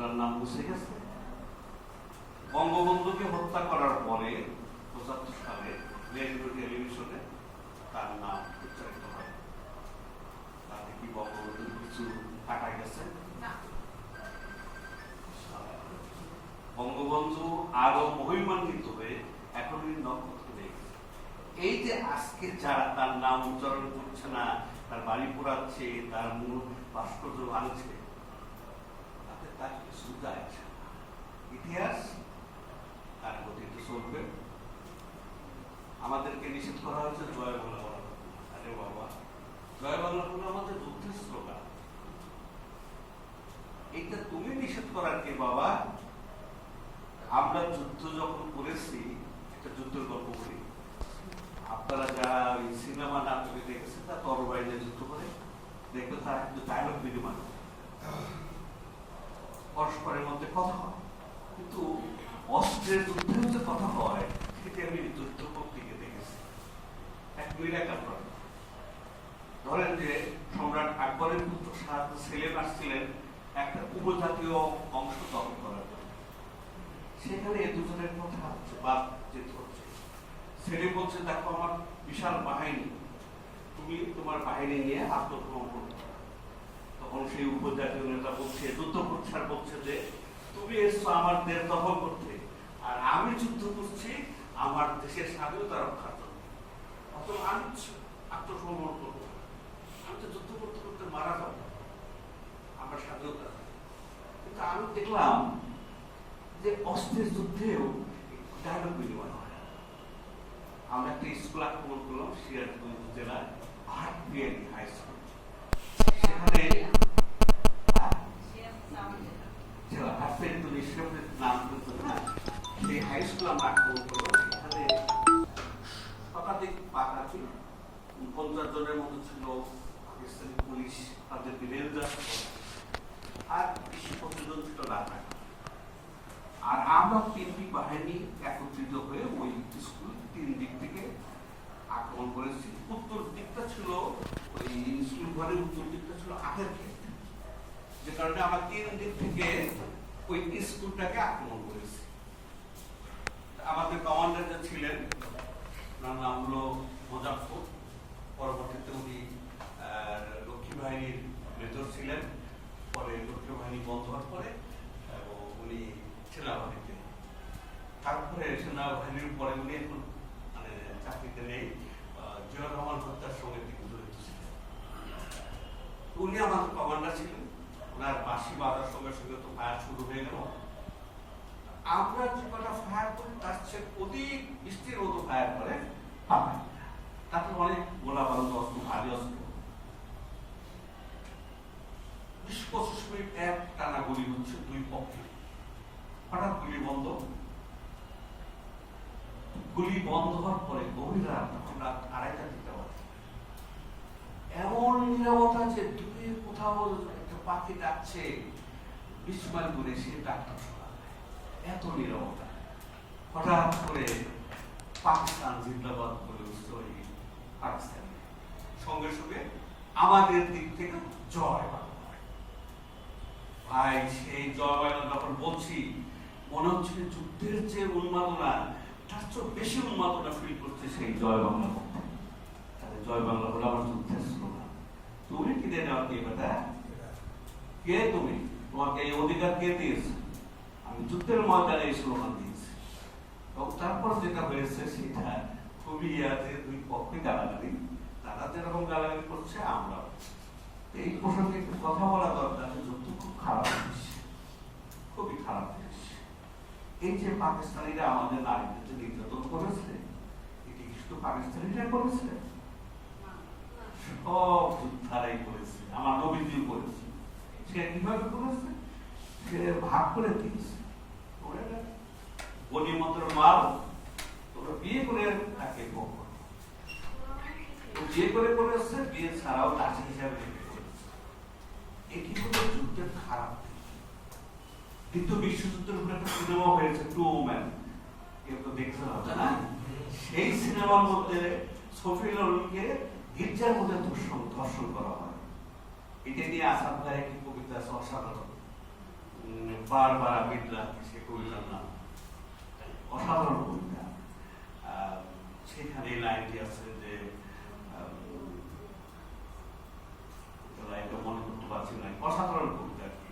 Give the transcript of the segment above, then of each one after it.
বঙ্গবন্ধুর নাম মুছে গেছে? বঙ্গবন্ধুকে হত্যা করার পরে ৭৫ সালে রেডিও টেলিভিশনে তার নাম উচ্চারিত হয়। তাতে কি বঙ্গবন্ধুর কিছু কাটা গেছে? বঙ্গবন্ধু আরো মহিমান্বিত হয়ে এখন নক্ষত্র হয়ে গেছে। এই যে আজকে যারা তার নাম উচ্চারণ করছে না, তার বাড়ি পোড়াচ্ছে, তার মূল ভাস্কর্য ভাঙছে, তাতে তার কিছু যায় না। ইতিহাস তার গতিতে চলবে। আমাদেরকে নিষেধ করা হয়েছে জয় বাংলা বলা। আরে বাবা, জয় বাংলা হলো আমাদের যুদ্ধের স্লোগান। এইটা তুমি নিষেধ করার কে বাবা? আমরা যুদ্ধ যখন করেছি, একটা যুদ্ধের গল্প করি, আপনারা যারা ওই সিনেমা নাটকে দেখেছেন তা তরবারিতে যুদ্ধ করে দেখবে, তারা কিন্তু ডায়লগ বিনিময় পরস্পরের মধ্যে কথা হয়, কিন্তু অস্ত্রের যুদ্ধে যে কথা হয় সেটা আমি যুদ্ধ করতে গিয়ে দেখেছি। এক মিরাকাল করে ধরেন যে সম্রাট আকবরের পুত্র শাহ সেলিম আসছিলেন একটা উপজাতীয় অংশ দখল করার জন্য। সেখানে এই দুজনের কথা হচ্ছে, বাতচিত হচ্ছে। সেলিম বলছে, দেখো আমার বিশাল বাহিনী, তুমি তোমার বাহিনী নিয়ে আত্মগ্রহণ করতে। তখন সেই উপজাতীয় নেতা বলছে, যুদ্ধ করছে আর বলছে যে তুমি এসছো আমার দেশ দখল করতে, আর আমি যুদ্ধ করছি আমার দেশের স্বাধীনতা রক্ষার জন্য। অথবা আমি আত্মসমর্পণ করবো, আমি তো যুদ্ধ করতে করতে মারা যাবো, আমার স্বাধীনতা। কিন্তু আমি দেখলাম যে অস্ত্রের যুদ্ধেও ডায়লগ বিনিময় হয়। আমরা একটা স্কুল আক্রমণ করলাম সিরাজগঞ্জ জেলায়, আরপিএন হাই স্কুল। সেখানে সেই হাই স্কুল আমরা আক্রমণ করলাম। সেখানে শতাধিক পাকাচি, 50 জনের মতো ছিল পাকিস্তানি পুলিশ, তাদের রেঞ্জার, আর 20-25 জন ছিল রাজা। আর আমরা 3টি বাহিনী একত্রিত হয়ে ওই স্কুল 3 দিক থেকে আক্রমণ করেছি। উত্তর দিকটা ছিল ওই স্কুল ঘরের উত্তর দিকটা ছিল আখের ক্ষেত, যে কারণে আমরা 3 দিক থেকে ওই স্কুলটাকে আক্রমণ করেছি। আমাদের কমান্ডার যে ছিলেন, ওনার নাম হলো মোজাফফর। পরবর্তীতে উনি লক্ষ্মী বাহিনীর মেজর ছিলেন, পরে লক্ষ্মী বাহিনী বন্ধ হওয়ার পরে উনি সেনাবাহিনীতে, তারপরে সেনাবাহিনীর পরে উনি এখন মানে চাকরিতে নেই। জিয়াউর রহমান হত্যার সঙ্গে তিনি জড়িত ছিলেন। উনি আমাদের কমান্ডার ছিলেন। ওনার বাঁশি বাজার সঙ্গে সঙ্গে তো ফায়ার শুরু হয়ে গেল। আমরা যে কটা ফায়ার করি তার চেয়ে অধিক বৃষ্টির মতো ফায়ার করে পাবেন। তাতে অনেক গোলা বারুদ অস্ত্র, ভারী অস্ত্র। 20-25 মিনিট এক টানা গুলি হচ্ছে দুই পক্ষে। হঠাৎ গুলি বন্ধ। গুলি বন্ধ হওয়ার পরে গভীর রাত, তখন রাত 2:30 দিতে পারে, এমন নিরবতা যে দূরে কোথাও একটা পাখি ডাকছে 20 মাইল দূরে, সে ডাকটা শোনা যায়, এত নিরবতা। হঠাৎ করে পাকিস্তান জিন্দাবাদ বলে উঠছে ওই পাকিস্তান। সঙ্গে সঙ্গে আমাদের দিক থেকে জয় বাংলা। ভাই, সেই জয় বাংলা যখন বলছি, মনে হচ্ছে যুদ্ধের যে উন্মাদনা, তার চেয়ে বেশি উন্মাদনা ফিল করছে সেই জয় বাংলা পক্ষে। তাহলে জয় বাংলা হলো আমার যুদ্ধের স্লোগান। তুমি কি দেন আমাকে বেটা? কে তুমি? তোমাকে এই অধিকার কে দিয়েছে? আমি যুদ্ধের ময়দানে এই স্লোগান দিয়েছি। এবং তারপর যেটা হয়েছে সেটা খুবই আছে, দুই পক্ষে গালাগালি, তারা যেরকম গালাগালি করছে আমরা। এই প্রসঙ্গে একটু কথা বলা দরকার। যুদ্ধ খুব খারাপ জিনিস, খুবই খারাপ জিনিস। এই যে পাকিস্তানিরা আমাদের নারীদের যে নির্যাতন করেছে, এটি শুধু পাকিস্তানিরা করেছে? সব যোদ্ধারাই করেছে, আমার নবীজিও করেছে। সে কিভাবে করেছে? সে ভাগ করে দিয়েছে। গনিমতের মাল তোমরা বিয়ে করে তাকে ভোগ করো। বিয়ে করে করেছে, বিয়ে ছাড়াও লাঠি হিসাবে রেখে করেছে। এটি হলো যুদ্ধের খারাপ দিক। দ্বিতীয় বিশ্বযুদ্ধের উপরে একটা সিনেমা হয়েছে, টু ওম্যান, কেউ তো দেখতে হবে না? সেই সিনেমার মধ্যে সফিউলকে গির্জার মধ্যে ধর্ষণ করা হয়। এটা নিয়ে আসাদ ভাই একটি কবিতা আছে অসাধারণ। বারবার বিদ্রা, সে কবিতার নাম অসাধারণ কবিতা। সেখানে এই লাইনটি আছে যে লাইনটা মনে করতে পারছি না, অসাধারণ কবিতা আর কি।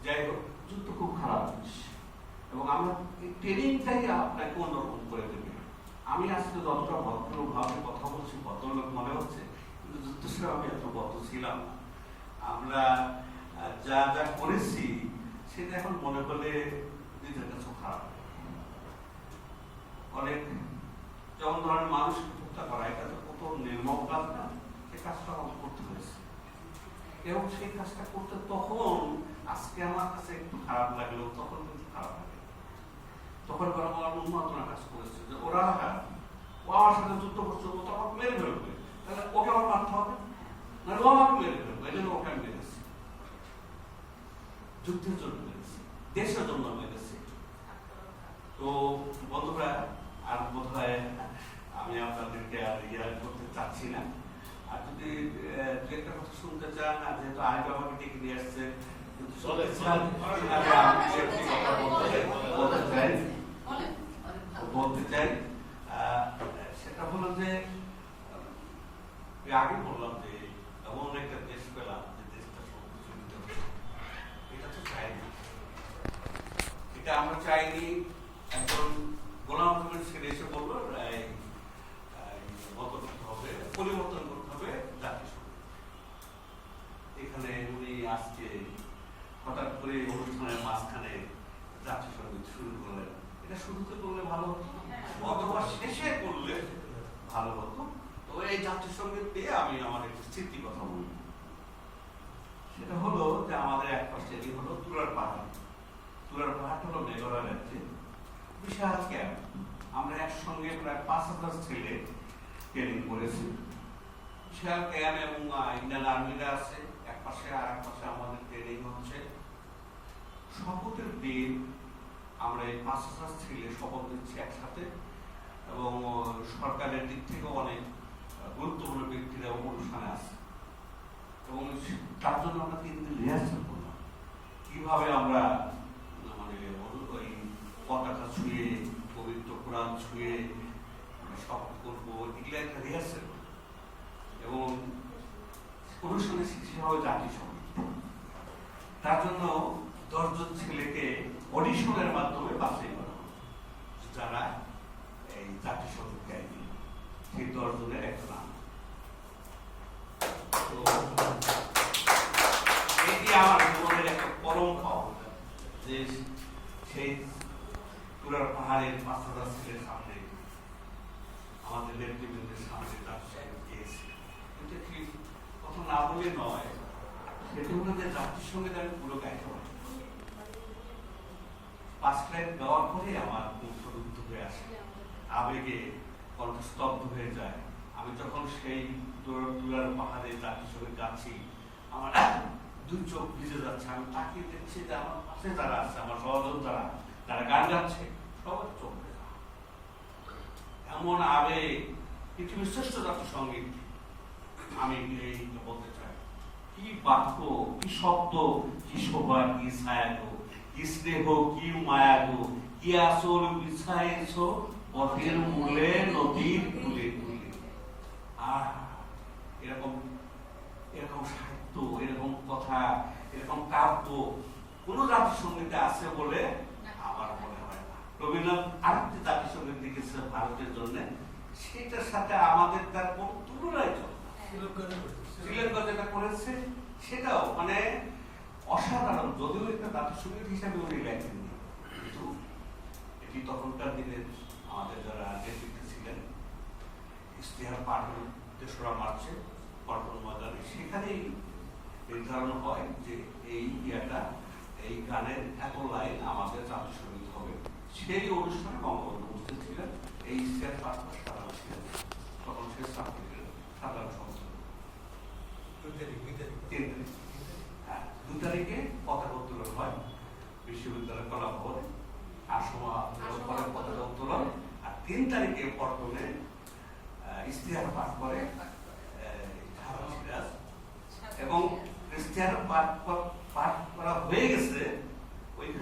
যাই হোক, যুদ্ধ খুব খারাপ জিনিস এবং আমরা ট্রেনিংটাই আপনাকে অন্যরকম করে দেবে। আমি আজকে যতটা ভদ্রভাবে কথা বলছি ভদ্রলোক মনে হচ্ছে, কিন্তু যুদ্ধের সময় আমি এত ভদ্র ছিলাম না। আমরা যা যা করেছি সেটা এখন মনে করলে নিজের কাছে খারাপ। অনেক যেমন ধরনের মানুষকে হত্যা করা, এটা তো কত নির্মম কাজ না, সে কাজটা আমাকে করতে হয়েছে এবং সেই কাজটা করতে তখন আজকে আমার কাছে একটু খারাপ লাগলেও তখন কিন্তু খারাপ লাগে। তখন আমার উন্মাদনা কাজ করেছে যে ওরা ও আমার সাথে যুদ্ধ করছে, ও তো আমাকে মেরে ফেলবে, তাহলে ওকে আমার মারতে হবে না, ও আমাকে মেরে ফেলবে, এই জন্য ওকে আমি মেরেছি। যুদ্ধের জন্য মেরেছি, দেশের জন্য মেরেছি। তো বন্ধুরা, আর বোধ হয় আমি আপনাদেরকে আর ইয়ার করতে চাচ্ছি না। আর যদি একটা কথা শুনতে চান, আর যেহেতু আরেকটা আমাকে ডেকে নিয়ে আসছে, বলতে চাই সেটা হলো যে আগে বললাম যে এমন একটা দেশ পেলাম যে দেশটা সবকিছু, এটা তো চাইনি, এটা আমরা চাইনি। একজন গোলাম আহমেদ ছেড়ে এসে বললো করতে হবে, পরিবর্তন করতে হবে জাতিসংঘ। এখানে উনি আজকে হঠাৎ করে অনুষ্ঠানের মাঝখানে জাতিসংগীত শুরু করলেন। এটা শুরুতে করলে ভালো হতো অথবা শেষে করলে ভালো হতো। তো এই জাতিসংগীত দিয়ে আমি আমার একটু স্মৃতি কথা বলব। সেটা হলো যে আমাদের এক পাশে হলো তুরার পাহাড়। তুরার পাহাড় হলো মেঘালয় রাজ্যে বিশাল ক্যাম্প। আমরা একসঙ্গে প্রায় ৫,০০০ ছেলে ট্রেনিং করেছি। বিশাল ক্যাম্প এবং ইন্ডিয়ান আর্মিরা আছে এক পাশে, আর এক পাশে আমাদের ট্রেনিং হচ্ছে। শপথের দিন আমরা এই ৫,০০০ ছেলে শপথ দিচ্ছি একসাথে, এবং সরকারের দিক থেকেও অনেক গুরুত্বপূর্ণ ব্যক্তিরা অনুষ্ঠানে আছে। এবং তার জন্য আমরা ৩ দিন রিহার্সাল করলাম, কিভাবে আমরা মানে ওই পতাকা ছুঁয়ে, পবিত্র কোরআন ছুঁয়ে শপথ করবো, এগুলো একটা রিহার্সাল। এবং অনুষ্ঠানের শিক্ষা হবে জাতিসংগীত। তার জন্য ১০ জন ছেলেকে অডিশনের মাধ্যমে বাছাই করা হবে, যারা এই জাতিসংগীত গাইবে। সেই ১০ জনের একটা নাম। তো এটি আমার জীবনের একটা পরম পাওয়া, যে সেই তুরার পাহাড়ের ৫,০০০ ছেলের সামনে, আমাদের নেতৃবৃন্দের সামনে জাতিসংগীত গিয়েছে। এটা কি কথা না বলে নয়, সেটা হলো যে জাতিসংগীত আমি পুরো গাইতে পারি। ৫ লাইন গাওয়ার পরে আমার মুখরুদ্ধ হয়ে আসে, আবেগে কণ্ঠস্তব্ধ হয়ে যায়। আমি যখন সেই তুরার পাহাড়ে জাতিসংগীত গাচ্ছি, আমার ২ চোখ ভিজে যাচ্ছে। আমি তাকিয়ে দেখছি যে আমার পাশে যারা আছে, আমার সহযোদ্ধারা যারা গান গাচ্ছে, সবার চোখ ভেজা। এমন আবেগ, পৃথিবীর শ্রেষ্ঠ জাতিসংগীত। আমি এই বলতে চাই, কি বাক্য, কি শব্দ, কি শোভা, কি ছায়া গো, কি স্নেহ, কি মায়া গো, কি আসল বিছাইছ পথের মূলে নদীর কূলে কূলে। আর এরকম এরকম সাহিত্য, এরকম কথা, এরকম কাব্য কোন জাতিসংগীতে আছে বলে আমার মনে হয় না। রবীন্দ্রনাথ আরেকটি জাতিসংগীত লিখেছে ভারতের জন্য, সেটার সাথে আমাদের তার কোন তুলনাই চলে না। শ্রীলঙ্কা যেটা করেছে সেটাও মানে অসাধারণ, যদিও একটা জাতিসংগীত হিসাবে উনি লেখেননি, কিন্তু এটি তখনকার দিনের আমাদের যারা নেতৃত্বে ছিলেন ইশতেহার পাঠ হল ৩রা মার্চে পল্টন ময়দানে। সেখানেই নির্ধারণ হয় যে এই গানের এত লাইন আমাদের জাতিসংগীত হবে। সেই অনুষ্ঠানে বঙ্গবন্ধু উপস্থিত ছিলেন, এই ইশতেহার পাঠ সাধারণ ছিলেন, তখন সে সাধারণ সংসদ। ২ তারিখে পতাকা উত্তোলন হয় বিশ্ববিদ্যালয় কলা ভবনে, পরে পতাকা উত্তোলন, আর ৩ তারিখে পল্টনে ইশতেহার পাঠ করে এবং ইশতেহার পাঠ করা হয়ে গেছে। ওইখানে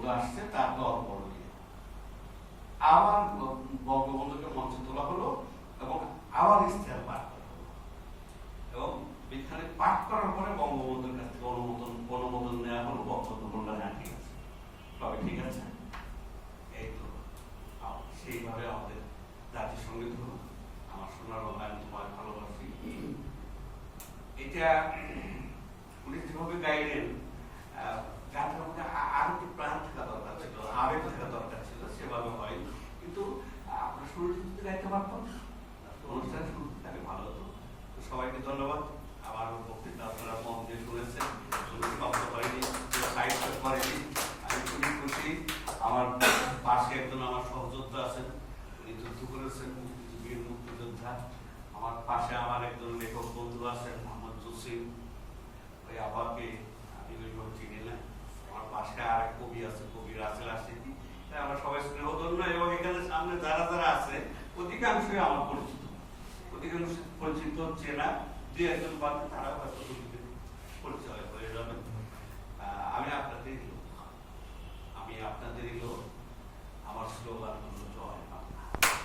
বঙ্গবন্ধু আসছে তার দরবার নিয়ে আবার বঙ্গবন্ধুকে মঞ্চে তোলা হলো এবং আবার ইশতেহার পাঠ করা হলো এবং বিজ্ঞানে পাঠ করার পরে বঙ্গবন্ধুর কাছ থেকে অনুমোদন নেওয়া হলো। বঙ্গবন্ধু বললেন হ্যাঁ ঠিক আছে, তবে ঠিক আছে। এই তো সেইভাবে আমাদের জাতীয় সঙ্গীত হলো আমার সোনার বাবা আমি তোমায় ভালোবাসি। এটা উনি যেভাবে গাইলেন গানটার মধ্যে আরো একটু প্রাণ থাকা দরকার ছিল, আবেগ থাকা দরকার ছিল, সেভাবে হয়। কিন্তু আমরা শুরুতে যদি গাইতে পারতাম অনুষ্ঠানের শুরুতে তাহলে ভালো হতো। সবাইকে ধন্যবাদ। আমার বক্তৃতা আপনারা মন দিয়ে শুনেছেন, শুনে শব্দ করেনি, সাহিত্য করেনি। আমি খুবই খুশি। আমার পাশে একজন আমার সহযোদ্ধা আছেন, উনি যুদ্ধ করেছেন, বীর মুক্তিযোদ্ধা। আমার পাশে আমার একজন লেখক বন্ধু আছেন মোহাম্মদ জসিম, ওই আপাকে আমি ওইভাবে চিনি না। আমার পাশে আর এক কবি আছে, কবি রাসেল আশিকি। তাই আমরা সবাই স্নেহধন্য এবং এখানে সামনে যারা যারা আছে অধিকাংশই আমার পরিচিত, অধিকাংশ পরিচিত চেনা, দু একজন বাদে তারা হয়তো